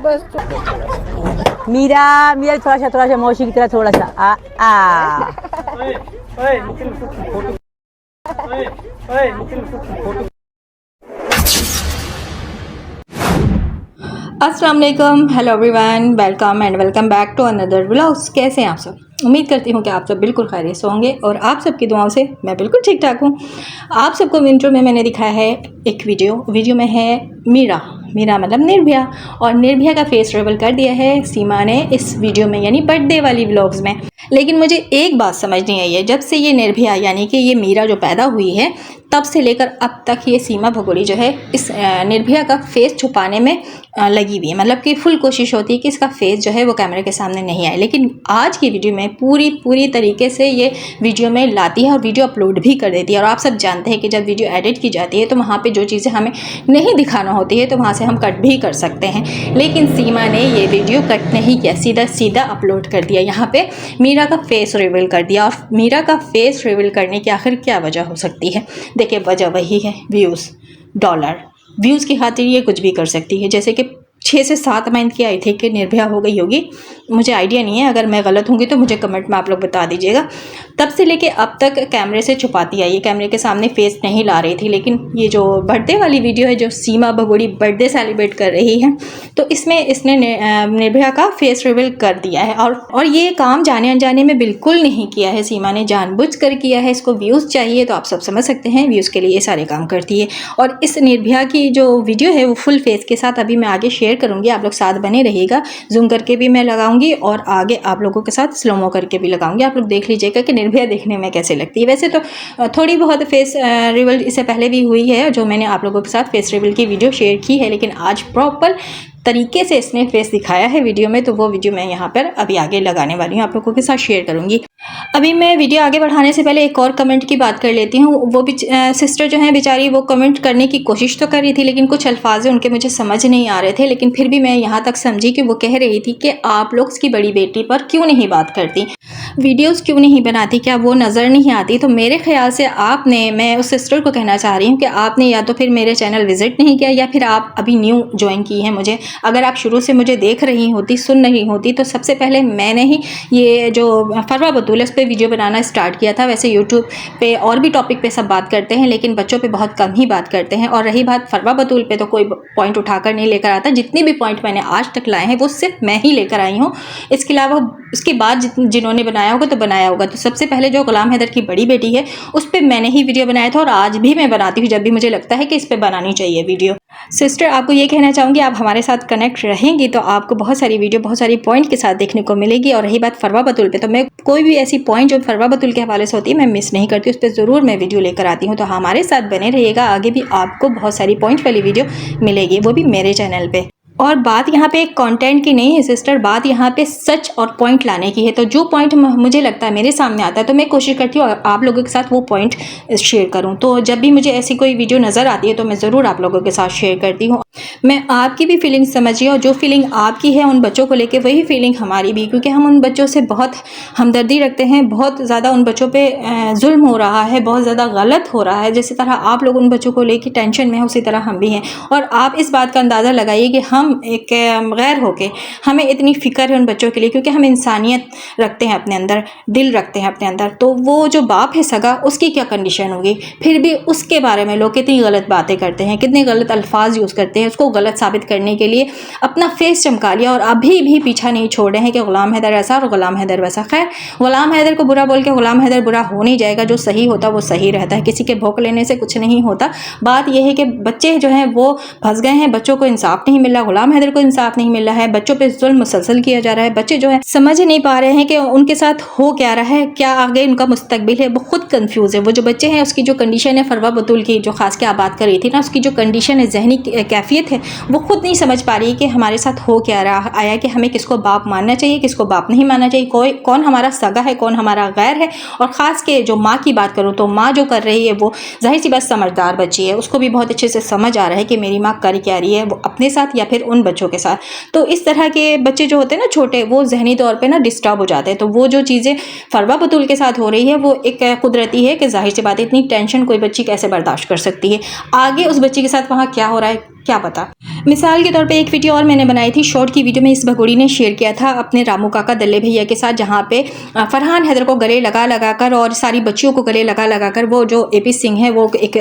बस थोड़ा मीरा मीरा थोड़ा सा मौसी की तरह थोड़ा सा आ अस्सलाम वालेकुम, hello everyone, welcome and welcome back to another vlogs. कैसे हैं आप सब? उम्मीद करती हूँ कि आप सब बिल्कुल खैरियत से होंगे और आप सबकी दुआओं से मैं बिल्कुल ठीक ठाक हूँ। आप सबको इंट्रो में मैंने दिखाया है एक वीडियो में है मीरा मतलब निर्भया, और निर्भया का फेस रिवील कर दिया है सीमा ने इस वीडियो में, यानी बर्थडे वाली व्लॉग्स में। लेकिन मुझे एक बात समझ नहीं आई है, जब से ये निर्भया यानी कि ये मीरा जो पैदा हुई है तब से लेकर अब तक ये सीमा भगोड़ी जो है इस निर्भया का फेस छुपाने में लगी हुई है। मतलब कि फुल कोशिश होती है कि इसका फेस जो है वो कैमरे के सामने नहीं आए, लेकिन आज की वीडियो में पूरी तरीके से ये वीडियो में लाती है और वीडियो अपलोड भी कर देती है। और आप सब जानते हैं कि जब वीडियो एडिट की जाती है तो वहाँ पे जो चीज़ें हमें नहीं दिखाना होती है तो वहाँ से हम कट भी कर सकते हैं, लेकिन सीमा ने ये वीडियो कट नहीं किया, सीधा अपलोड कर दिया। यहाँ पे मीरा का फेस रिवील कर दिया। और मीरा का फेस रिवील करने की आखिर क्या वजह हो सकती है? देखिए, वजह वही है व्यूज़, डॉलर। व्यूज़ की खातिर ये कुछ भी कर सकती है। जैसे कि 6 से 7 मंथ की आई थी कि निर्भया हो गई होगी, मुझे आइडिया नहीं है, अगर मैं गलत होंगी तो मुझे कमेंट में आप लोग बता दीजिएगा। तब से लेके अब तक कैमरे से छुपाती आई है, कैमरे के सामने फेस नहीं ला रही थी। लेकिन ये जो बर्थडे वाली वीडियो है, जो सीमा भगोड़ी बर्थडे सेलिब्रेट कर रही है, तो इसमें इसने निर्भया का फेस रिवील कर दिया है। और ये काम जाने अनजाने में बिल्कुल नहीं किया है, सीमा ने जानबूझ कर किया है। इसको व्यूज़ चाहिए तो आप सब समझ सकते हैं, व्यूज़ के लिए ये सारे काम करती है। और इस निर्भया की जो वीडियो है वो फुल फेस के साथ अभी मैं आगे शेयर करूंगी, आप लोग साथ बने रहिएगा। जूम करके भी मैं लगाऊंगी और आगे आप लोगों के साथ स्लोमो करके भी लगाऊंगी। आप लोग देख लीजिएगा कि निर्भया देखने में कैसे लगती है। वैसे तो थोड़ी बहुत फेस रिवील इससे पहले भी हुई है, जो मैंने आप लोगों के साथ फेस रिवील की वीडियो शेयर की है, लेकिन आज प्रॉपर तरीके से इसने फेस दिखाया है वीडियो में, तो वो वीडियो मैं यहाँ पर अभी आगे लगाने वाली हूँ, आप लोगों के साथ शेयर करूँगी। अभी मैं वीडियो आगे बढ़ाने से पहले एक और कमेंट की बात कर लेती हूँ। वो सिस्टर जो है बेचारी, वो कमेंट करने की कोशिश तो कर रही थी, लेकिन कुछ अल्फाज उनके मुझे समझ नहीं आ रहे थे। लेकिन फिर भी मैं यहाँ तक समझी कि वो कह रही थी कि आप लोग उसकी बड़ी बेटी पर क्यों नहीं बात करती, वीडियोज़ क्यों नहीं बनाती, क्या वो नज़र नहीं आती? तो मेरे ख्याल से मैं उस सिस्टर को कहना चाह रही हूँ कि आपने या तो फिर मेरे चैनल विजिट नहीं किया, या फिर आप अभी न्यू ज्वाइन की है मुझे। अगर आप शुरू से मुझे देख रही होती, सुन रही होती, तो सबसे पहले मैंने ही ये जो फरवा बतूल है उस पर वीडियो बनाना स्टार्ट किया था। वैसे यूट्यूब पे और भी टॉपिक पे सब बात करते हैं, लेकिन बच्चों पे बहुत कम ही बात करते हैं। और रही बात फरवा बतूल पे, तो कोई पॉइंट उठाकर नहीं लेकर आता। जितने भी पॉइंट मैंने आज तक लाए हैं वो सिर्फ मैं ही लेकर आई हूँ। इसके अलावा उसके बाद जिन्होंने बनाया होगा तो बनाया होगा। तो सबसे पहले जो गुलाम हैदर की बड़ी बेटी है उस पर मैंने ही वीडियो बनाया था, और आज भी मैं बनाती हूँ जब भी मुझे लगता है कि इस पर बनानी चाहिए वीडियो। सिस्टर, आपको ये कहना चाहूँगी, आप हमारे साथ कनेक्ट रहेंगी तो आपको बहुत सारी वीडियो बहुत सारी पॉइंट के साथ देखने को मिलेगी। और रही बात फरवा बतूल पे, तो मैं कोई भी ऐसी पॉइंट जो फरवा बतूल के हवाले से होती है मैं मिस नहीं करती, उस पर ज़रूर मैं वीडियो लेकर आती हूँ। तो हमारे साथ बने रहिएगा, आगे भी आपको बहुत सारी पॉइंट वाली वीडियो मिलेगी, वो भी मेरे चैनल पर। और बात यहाँ पे कंटेंट की नहीं है सिस्टर, बात यहाँ पे सच और पॉइंट लाने की है। तो जो पॉइंट मुझे लगता है मेरे सामने आता है तो मैं कोशिश करती हूँ आप लोगों के साथ वो पॉइंट शेयर करूँ। तो जब भी मुझे ऐसी कोई वीडियो नज़र आती है तो मैं ज़रूर आप लोगों के साथ शेयर करती हूँ। मैं आपकी भी फीलिंग समझिए, और जो फीलिंग आपकी है उन बच्चों को लेके वही फीलिंग हमारी भी, क्योंकि हम उन बच्चों से बहुत हमदर्दी रखते हैं। बहुत ज़्यादा उन बच्चों पर जुल्म हो रहा है, बहुत ज़्यादा गलत हो रहा है। जिस तरह आप लोग उन बच्चों को लेकर टेंशन में हैं, उसी तरह हम भी हैं। और आप इस बात का अंदाज़ा लगाइए कि हम एक गैर होके हमें इतनी फ़िक्र है उन बच्चों के लिए, क्योंकि हम इंसानियत रखते हैं अपने अंदर, दिल रखते हैं अपने अंदर। तो वो जो बाप है सगा, उसकी क्या कंडीशन होगी? फिर भी उसके बारे में लोग कितनी गलत बातें करते हैं, कितने गलत अल्फाज यूज़ करते हैं। उसको गलत साबित करने के लिए अपना फेस चमका लिया, और अभी भी पीछा नहीं छोड़ रहे हैं कि गुलाम हैदर ऐसा और गुलाम हैदर वैसा। खैर, गुलाम हैदर को बुरा बोल के गुलाम हैदर बुरा हो नहीं जाएगा। जो सही होता वो सही रहता है, किसी के भोंक लेने से कुछ नहीं होता। बात यह है कि बच्चे जो हैं वो फंस गए हैं, बच्चों को इंसाफ नहीं मिल रहा, गुलाम हैदर को इंसाफ नहीं मिल रहा है, बच्चों पे जुल्म मुसलसल किया जा रहा है। बच्चे जो है समझ नहीं पा रहे हैं कि उनके साथ हो क्या रहा है, क्या आगे उनका मुस्तकबिल है, वो खुद कंफ्यूज है। वो जो बच्चे हैं उसकी जो कंडीशन है फरवा बतूल की, जो खास के आप बात कर रही थी ना, उसकी जो कंडीशन है, जहनी कैफियत है, वो खुद नहीं समझ पा रही कि हमारे साथ हो क्या रहा आया, कि हमें किसको बाप मानना चाहिए, किसको बाप नहीं मानना चाहिए, कौन हमारा सगा है, कौन हमारा गैर है। और ख़ास के जो माँ की बात करूँ तो माँ जो कर रही है वो जाहिर सी बात समझदार बच्ची है, उसको भी बहुत अच्छे से समझ आ रहा है कि मेरी माँ कर क्या रही है, वो अपने साथ या फिर उन बच्चों के साथ। तो इस तरह के बच्चे जो होते हैं ना छोटे, वो जहनी तौर पे ना डिस्टर्ब हो जाते हैं। तो वो जो चीज़ें फरवा बतूल के साथ हो रही है वो एक कुदरती है कि जाहिर सी बात है, इतनी टेंशन कोई बच्ची कैसे बर्दाश्त कर सकती है। आगे उस बच्ची के साथ वहाँ क्या हो रहा है क्या पता। मिसाल के तौर पे एक वीडियो और मैंने बनाई थी, शॉर्ट की वीडियो में इस भगोड़ी ने शेयर किया था अपने रामू काका दल्ले भैया के साथ, जहाँ पे फरहान हैदर को गले लगा कर और सारी बच्चियों को गले लगा कर वो जो एपी सिंह है वो एक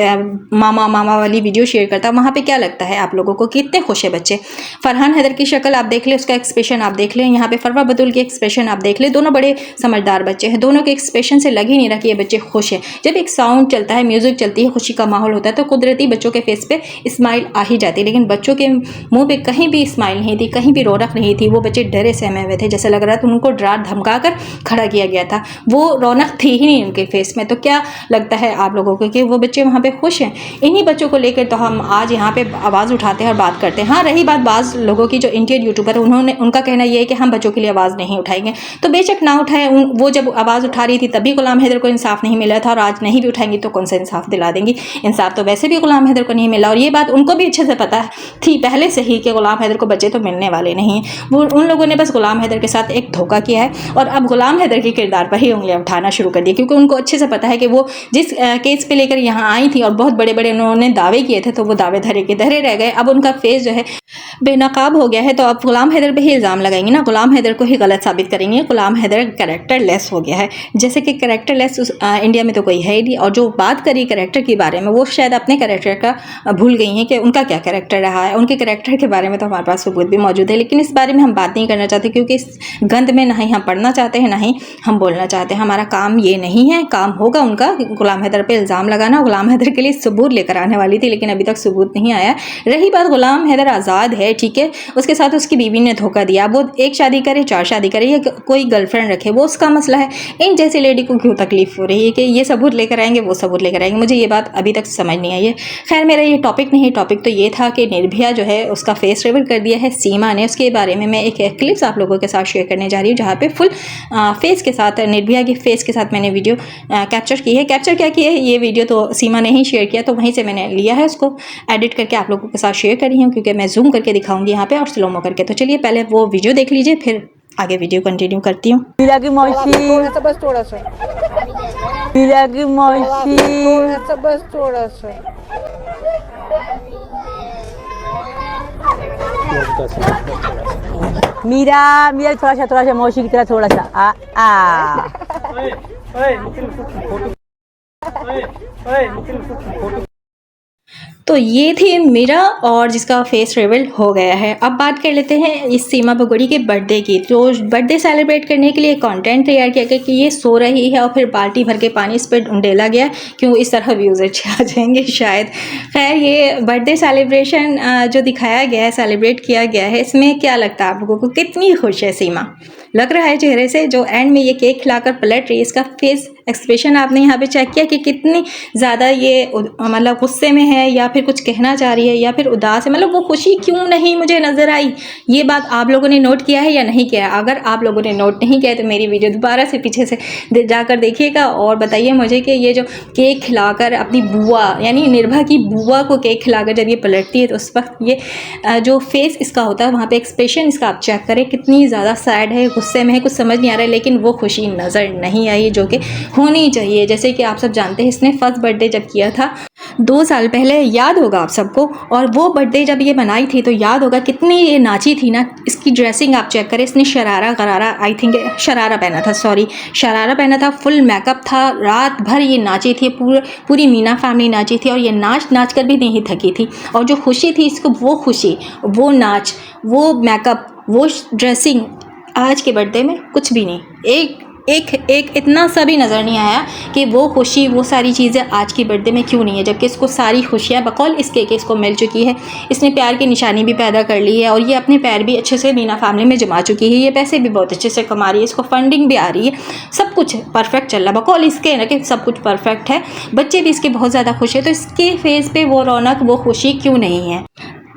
मामा वाली वीडियो शेयर करता। वहाँ पे क्या लगता है आप लोगों को, कितने खुश है बच्चे। फरहान हैदर की शक्ल आप देख ले, उसका एक्सप्रेशन आप देख लें, यहाँ पे फरवा बतूल के एक्सप्रेशन आप देख ले, दोनों बड़े समझदार बच्चे हैं, दोनों के एक्सप्रेशन से लग ही नहीं रहा कि ये बच्चे खुश हैं। जब एक साउंड चलता है, म्यूजिक चलती है, खुशी का माहौल होता है तो कुदरती बच्चों के फेस पे स्माइल आ ही जाती है, लेकिन बच्चों के मुंह पे कहीं भी स्माइल नहीं थी, कहीं भी रौनक नहीं थी। वो बच्चे डरे सहमे हुए थे, जैसे लग रहा था उनको डरा धमका कर खड़ा किया गया था, वो रौनक थी ही नहीं उनके फेस में। तो क्या लगता है आप लोगों को कि वो बच्चे वहाँ पे खुश हैं? इन्हीं बच्चों को लेकर तो हम आज यहाँ पे आवाज़ उठाते हैं और बात करते हैं। हाँ, रही बात बाज़ लोगों की जो इंडियन यूट्यूबर है, उनका कहना ये है कि हम बच्चों के लिए आवाज़ नहीं उठाएंगे, तो बेशक ना उठाएं। वो जब आवाज़ उठा रही थी तभी गुलाम हैदर को इंसाफ नहीं मिला था, और आज नहीं भी उठाएंगी तो कौन सा इंसाफ दिला देंगी। इंसाफ तो वैसे भी गुलाम हैदर को नहीं मिला, और ये बात उनको भी अच्छे से पता थी पहले से ही कि गुलाम हैदर को बच्चे तो मिलने वाले नहीं हैं। वो उन लोगों ने बस गुलाम हैदर के साथ एक धोखा किया है, और अब गुलाम हैदर के किरदार पर ही उंगलियां उठाना शुरू कर दी, क्योंकि उनको अच्छे से पता है कि वो जिस केस पे लेकर यहाँ आई थी और बहुत बड़े बड़े उन्होंने दावे किए थे, तो वो दावे धरे के धरे रह गए। अब उनका फेस जो है बेनकाब हो गया है, तो अब गुलाम हैदर पे ही इल्ज़ाम लगाएंगे ना, गुलाम हैदर को ही गलत साबित करेंगे। गुलाम हैदर कैरेक्टर लेस हो गया है, जैसे कि कैरेक्टर लेस इंडिया में तो कोई है ही नहीं। और जो बात करी कैरेक्टर के बारे में, वो शायद अपने कैरेक्टर का भूल गई हैं कि उनका क्या कैरेक्टर रहा है। उनके कैरेक्टर के बारे में तो हमारे पास सबूत भी मौजूद है, लेकिन इस बारे में हम बात नहीं करना चाहते, क्योंकि इस गंद में ना ही हम पढ़ना चाहते हैं ना ही हम बोलना चाहते हैं। हमारा काम ये नहीं है। काम होगा उनका गुलाम हैदर पे इल्ज़ाम लगाना। गुलाम हैदर के लिए सबूत लेकर आने वाली थी, लेकिन अभी तक सबूत नहीं आया। रही बात गुलाम हैदर आज़ाद है, ठीक है, उसके साथ उसकी बीवी ने धोखा दिया, वो एक शादी करे, 4 शादी करे, या कोई गर्लफ्रेंड रखे, वो उसका मसला है। इन जैसी लेडी को क्यों तकलीफ हो रही है कि ये सबूत लेकर आएंगे, वो सबूत लेकर आएंगे? मुझे ये बात अभी तक समझ नहीं आई है। खैर, मेरा ये टॉपिक नहीं, टॉपिक तो ये था कि निर्भया जो है उसका फेस रिवील कर दिया है सीमा ने। उसके बारे में मैं एक क्लिप्स आप लोगों के साथ शेयर करने जा रही हूँ, जहाँ पे फुल फेस के साथ, निर्भया के फेस के साथ मैंने वीडियो कैप्चर की है। कैप्चर क्या की है, ये वीडियो तो सीमा ने ही शेयर किया, तो वहीं से मैंने लिया है, उसको एडिट करके आप लोगों के साथ शेयर कर रही हूँ, क्योंकि मैं जूम करके दिखाऊंगी यहाँ पे और स्लोमो करके। तो चलिए पहले वो वीडियो देख लीजिए, फिर आगे वीडियो कंटिन्यू करती हूँ। मीरा की मौसी, बस थोड़ा सा, मीरा की मौसी, बस थोड़ा सा। मीरा थोड़ा सा मौसी की तरह थोड़ा सा तो ये थी मीरा, और जिसका फेस रिवील हो गया है। अब बात कर लेते हैं इस सीमा भगोड़ी के बर्थडे की। तो बर्थडे सेलिब्रेट करने के लिए कंटेंट तैयार किया गया कि ये सो रही है और फिर बाल्टी भर के पानी इस पर उंडेला गया, क्यों इस तरह व्यूज़ अच्छे आ जाएंगे शायद। खैर, ये बर्थडे सेलिब्रेशन जो दिखाया गया है, सेलिब्रेट किया गया है, इसमें क्या लगता है आप लोगों को, कितनी खुश है सीमा? लग रहा है चेहरे से, जो एंड में ये केक खिलाकर पलट रही है, इसका फेस एक्सप्रेशन आपने यहाँ पे चेक किया कि कितनी ज़्यादा ये मतलब गुस्से में है, या फिर कुछ कहना चाह रही है, या फिर उदास है। मतलब वो खुशी क्यों नहीं मुझे नज़र आई, ये बात आप लोगों ने नोट किया है या नहीं किया है? अगर आप लोगों ने नोट नहीं किया है तो मेरी वीडियो दोबारा से पीछे से जाकर देखिएगा और बताइए मुझे कि ये जो केक खिलाकर अपनी बुआ, यानी निर्भया की बुआ को केक खिलाकर जब ये पलटती है, तो उस वक्त ये जो फेस इसका होता है, वहाँ पे एक्सप्रेशन इसका आप चेक करें, कितनी ज़्यादा सैड है, गुस्से में है, कुछ समझ नहीं आ रहा है, लेकिन वो खुशी नज़र नहीं आई जो कि होनी चाहिए। जैसे कि आप सब जानते हैं, इसने फर्स्ट बर्थडे जब किया था 2 साल पहले, याद होगा आप सबको, और वो बर्थडे जब ये बनाई थी तो याद होगा कितनी ये नाची थी ना। इसकी ड्रेसिंग आप चेक करें, इसने शरारा आई थिंक शरारा पहना था, शरारा पहना था, फुल मेकअप था, रात भर ये नाची थी, पूरी मीना फैमिली नाची थी, और ये नाच कर भी नहीं थकी थी। और जो खुशी थी इसको, वो खुशी, वो नाच, वो मेकअप, वो ड्रेसिंग, आज के बर्थडे में कुछ भी नहीं। एक इतना सा भी नज़र नहीं आया कि वो खुशी, वो सारी चीज़ें आज की बर्थडे में क्यों नहीं है, जबकि इसको सारी खुशियाँ बकौल इसके कि इसको मिल चुकी है। इसने प्यार की निशानी भी पैदा कर ली है, और ये अपने पैर भी अच्छे से मीना फैमिली में जमा चुकी है, ये पैसे भी बहुत अच्छे से कमा रही है, इसको फंडिंग भी आ रही है, सब कुछ परफेक्ट चल रहा है बकौल इसके ना, कि सब कुछ परफेक्ट है। बच्चे भी इसके बहुत ज़्यादा खुश है, तो इसके फेस पे वो रौनक, वो खुशी क्यों नहीं है?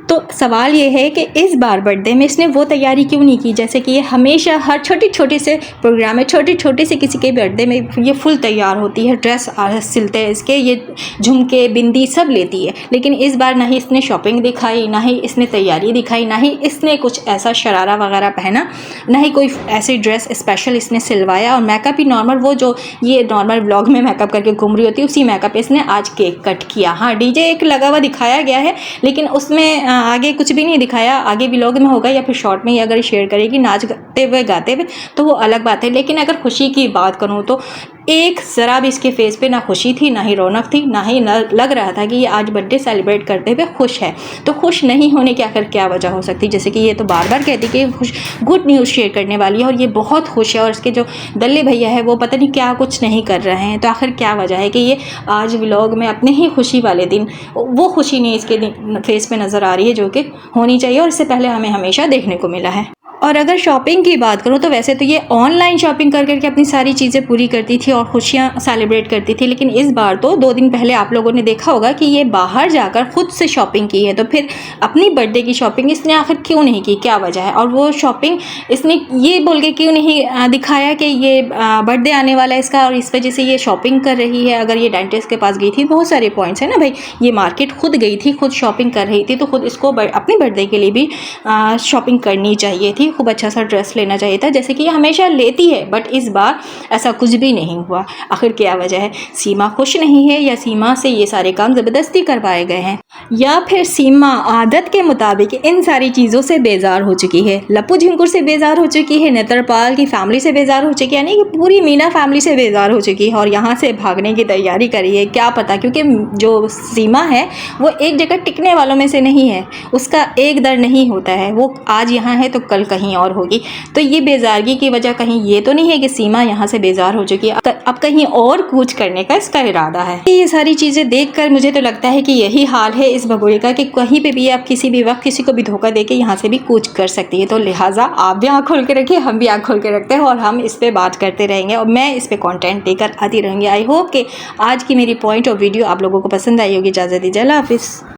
तो सवाल ये है कि इस बार बर्थडे में इसने वो तैयारी क्यों नहीं की, जैसे कि ये हमेशा हर छोटे से प्रोग्राम में, छोटे से किसी के बर्थडे में ये फुल तैयार होती है, ड्रेस सिलते हैं इसके, ये झुमके बिंदी सब लेती है। लेकिन इस बार ना ही इसने शॉपिंग दिखाई, ना ही इसने तैयारी दिखाई, ना ही इसने कुछ ऐसा शरारा वगैरह पहना, ना ही कोई ऐसी ड्रेस स्पेशल इसने सिलवाया, और मेकअप ही नॉर्मल, वो जो ये नॉर्मल व्लॉग में मेकअप करके घूम रही होती है, उसी मेकअप इसने आज केक कट किया। हाँ, डीजे एक लगा हुआ दिखाया गया है, लेकिन उसमें आगे कुछ भी नहीं दिखाया, आगे व्लॉग में होगा या फिर शॉर्ट में ही अगर शेयर करेगी नाचते हुए गाते हुए तो वो अलग बात है। लेकिन अगर खुशी की बात करूँ तो एक ज़रा भी इसके फेस पे ना खुशी थी, ना ही रौनक थी, ना ही लग रहा था कि ये आज बर्थडे सेलिब्रेट करते हुए खुश है। तो खुश नहीं होने की आखिर क्या वजह हो सकती, जैसे कि ये तो बार बार कहती कि खुश गुड न्यूज़ शेयर करने वाली है और ये बहुत खुश है और इसके जो दल्ले भैया है वो पता नहीं क्या कुछ नहीं कर रहे हैं। तो आखिर क्या वजह है कि ये आज व्लॉग में अपने ही खुशी वाले दिन वो खुशी नहीं इसके फेस पे नज़र आ रही है जो कि होनी चाहिए और इससे पहले हमें हमेशा देखने को मिला है। और अगर शॉपिंग की बात करूँ तो वैसे तो ये ऑनलाइन शॉपिंग कर करके अपनी सारी चीज़ें पूरी करती थी और खुशियाँ सेलिब्रेट करती थी, लेकिन इस बार तो 2 दिन पहले आप लोगों ने देखा होगा कि ये बाहर जाकर खुद से शॉपिंग की है। तो फिर अपनी बर्थडे की शॉपिंग इसने आखिर क्यों नहीं की, क्या वजह है? और वो शॉपिंग इसने ये बोल के क्यों नहीं दिखाया कि ये बर्थडे आने वाला है इसका और इस वजह से ये शॉपिंग कर रही है। अगर ये डेंटिस्ट के पास गई थी, बहुत सारे पॉइंट्स है ना भाई, ये मार्केट खुद गई थी, खुद शॉपिंग कर रही थी, तो खुद इसको अपनी बर्थडे के लिए भी शॉपिंग करनी चाहिए थी, खूब अच्छा सा ड्रेस लेना चाहिए था जैसे कि ये हमेशा लेती है। बट इस बार ऐसा कुछ भी नहीं हुआ। आखिर क्या वजह है? सीमा खुश नहीं है या सीमा से ये सारे काम ज़बरदस्ती करवाए गए हैं, या फिर सीमा आदत के मुताबिक इन सारी चीज़ों से बेजार हो चुकी है। लप्पू झिंकुर से बेजार हो चुकी है, नेत्रपाल की फैमिली से बेजार हो चुकी है, यानी कि पूरी मीना फैमिली से बेजार हो चुकी है और यहाँ से भागने की तैयारी करी है। क्या पता, क्योंकि जो सीमा है वो एक जगह टिकने वालों में से नहीं है, उसका एक दर नहीं होता है। वो आज यहाँ है तो कल कहीं और होगी। तो ये बेजारगी की वजह कहीं ये तो नहीं है कि सीमा यहाँ से बेजार हो चुकी है, अब कहीं और कूच करने का इसका इरादा है। ये सारी चीज़ें देखकर मुझे तो लगता है कि यही हाल है इस भगोड़े का कि कहीं पे भी आप किसी भी वक्त किसी को भी धोखा देके यहाँ से भी कूच कर सकती है। तो लिहाजा आप भी आँख खोल के रखिए, हम भी आँख खोल के रखते हैं और हम इस पर बात करते रहेंगे और मैं इस पर कॉन्टेंट देकर आती रहूँगी। आई होप कि आज की मेरी पॉइंट और वीडियो आप लोगों को पसंद आई होगी। इजाज़त दीजिए, अल्लाह हाफिज़।